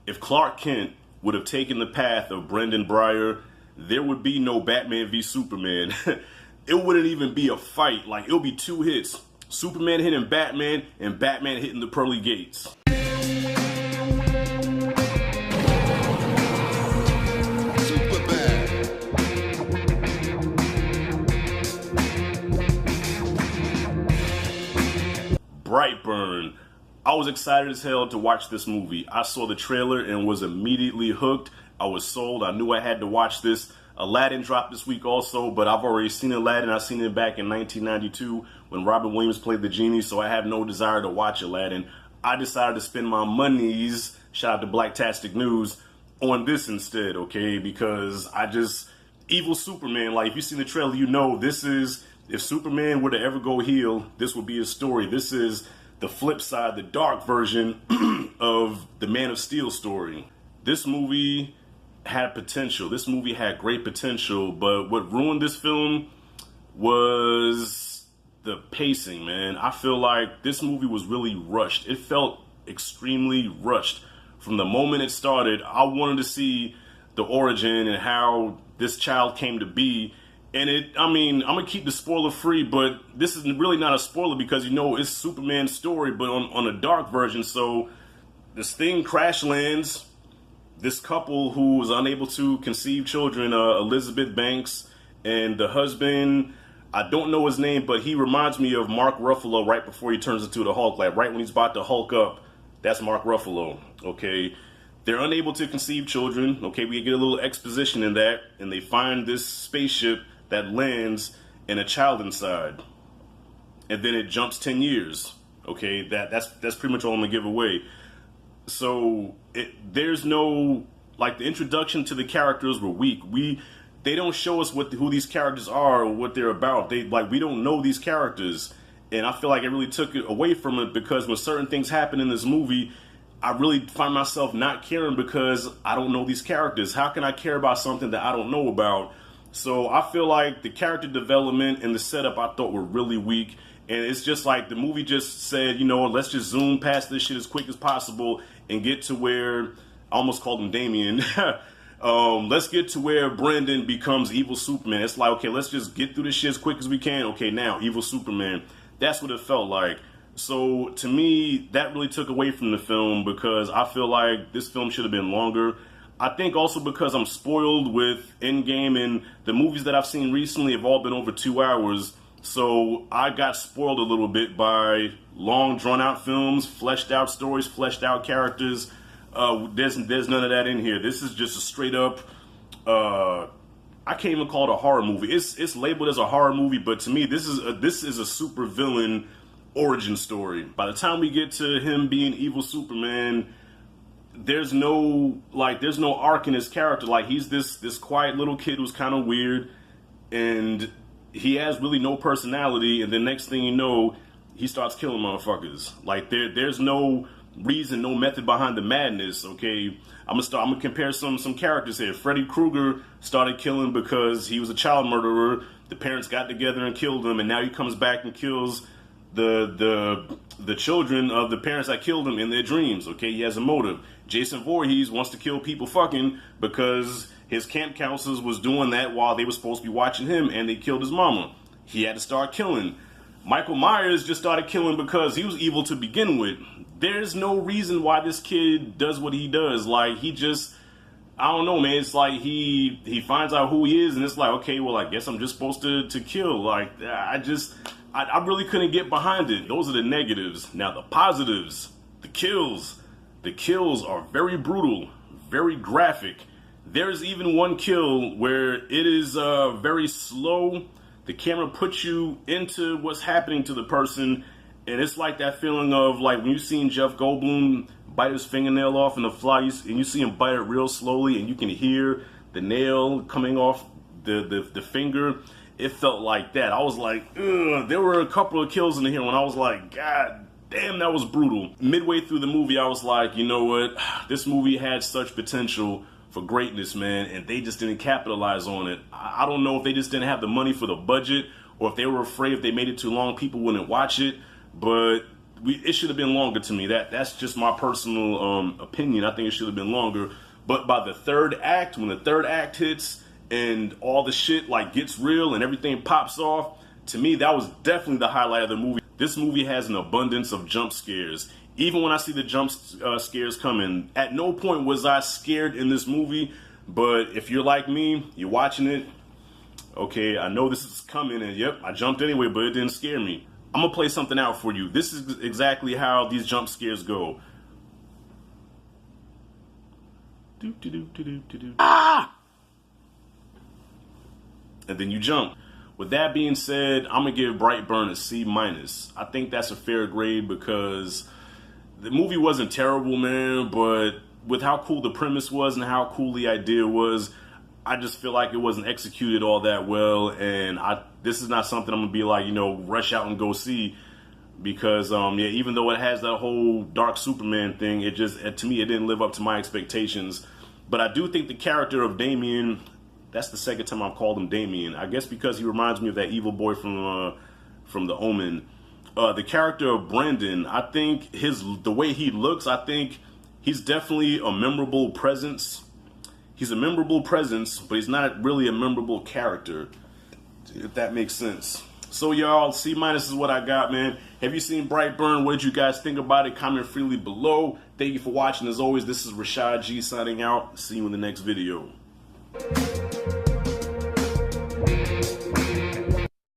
if Clark Kent would have taken the path of Brendan Breyer, there would be no Batman v Superman. It wouldn't even be a fight. Like, it'll be two hits. Superman hitting Batman and Batman hitting the pearly gates. Brightburn. I was excited as hell to watch this movie. I saw the trailer and was immediately hooked. I was sold. I knew I had to watch this. Aladdin dropped this week also, but I've already seen Aladdin. I seen it back in 1992 when Robin Williams played the genie, so I have no desire to watch Aladdin. I decided to spend my monies, shout out to Blacktastic News, on this instead, okay? Because evil Superman, like if you've seen the trailer, you know this is, if Superman were to ever go heel, this would be his story. This is the flip side, the dark version of the Man of Steel story. This movie had potential. This movie had great potential, but what ruined this film was the pacing, man. I feel like this movie was really rushed. It felt extremely rushed. From the moment it started, I wanted to see the origin and how this child came to be. And I'm gonna keep the spoiler free, but this is really not a spoiler because, you know, it's Superman's story, but on a dark version. So this thing crash lands. This couple who was unable to conceive children, Elizabeth Banks and the husband, I don't know his name, but he reminds me of Mark Ruffalo right before he turns into the Hulk. Like right when he's about to Hulk up, that's Mark Ruffalo, okay? They're unable to conceive children, okay? We get a little exposition in that, and they find this spaceship that lands and a child inside. And then it jumps 10 years, okay? That's pretty much all I'm gonna give away. So there's no, like, the introduction to the characters were weak. They don't show us who these characters are or what they're about. We don't know these characters. And I feel like it really took it away from it because when certain things happen in this movie, I really find myself not caring because I don't know these characters. How can I care about something that I don't know about? So I feel like the character development and the setup I thought were really weak. And it's just like the movie just said, you know, let's just zoom past this shit as quick as possible and get to where, I almost called him Damien. Let's get to where Brendan becomes evil Superman. It's like, okay, let's just get through this shit as quick as we can. Okay, now, evil Superman. That's what it felt like. So to me, that really took away from the film because I feel like this film should have been longer. I think also because I'm spoiled with Endgame and the movies that I've seen recently have all been over 2 hours. So I got spoiled a little bit by long, drawn-out films, fleshed-out stories, fleshed-out characters. There's none of that in here. This is just a straight-up, I can't even call it a horror movie. It's labeled as a horror movie, but to me, this is a super villain origin story. By the time we get to him being evil Superman, there's no arc in his character. Like, he's this quiet little kid who's kind of weird, and he has really no personality, and the next thing you know, he starts killing motherfuckers. Like, there's no reason, no method behind the madness, okay? I'm gonna compare some characters here. Freddy Krueger started killing because he was a child murderer. The parents got together and killed him, and now he comes back and kills the children of the parents that killed him in their dreams, okay? He has a motive. Jason Voorhees wants to kill people fucking because his camp counselors was doing that while they were supposed to be watching him, and they killed his mama. He had to start killing. Michael Myers just started killing because he was evil to begin with. There's no reason why this kid does what he does. Like, he just, I don't know, man. It's like he finds out who he is, and it's like, okay, well, I guess I'm just supposed to kill. Like, I really couldn't get behind it. Those are the negatives. Now, the positives, the kills. The kills are very brutal, very graphic. There's even one kill where it is very slow. The camera puts you into what's happening to the person, and it's like that feeling of like when you seen Jeff Goldblum bite his fingernail off in the fly, and you see him bite it real slowly, and you can hear the nail coming off the finger. It felt like that. I was like, ugh. There were a couple of kills in here when I was like, God damn, that was brutal. Midway through the movie, I was like, you know what? This movie had such potential for greatness, man, and they just didn't capitalize on it. I don't know if they just didn't have the money for the budget or if they were afraid if they made it too long, people wouldn't watch it. But it should have been longer to me. That's just my personal opinion. I think it should have been longer. But by the third act, when the third act hits and all the shit like gets real and everything pops off, to me that was definitely the highlight of the movie. This movie has an abundance of jump scares. Even when I see the jump scares coming, at no point was I scared in this movie. But if you're like me, you're watching it, okay, I know this is coming, and yep, I jumped anyway, but it didn't scare me. I'm gonna play something out for you. This is exactly how these jump scares go. Ah! And then you jump. With that being said, I'm gonna give Brightburn a C-. I think that's a fair grade because the movie wasn't terrible, man, but with how cool the premise was and how cool the idea was, I just feel like it wasn't executed all that well, and this is not something I'm gonna be like, rush out and go see, because yeah, even though it has that whole Dark Superman thing, to me it didn't live up to my expectations. But I do think the character of Damien, that's the second time I've called him Damien, I guess because he reminds me of that evil boy from The Omen. The character of Brandon, I think the way he looks, I think he's definitely a memorable presence. He's a memorable presence, but he's not really a memorable character, if that makes sense. So y'all, C- is what I got, man. Have you seen Brightburn? What did you guys think about it? Comment freely below. Thank you for watching. As always, this is Rashad G signing out. See you in the next video.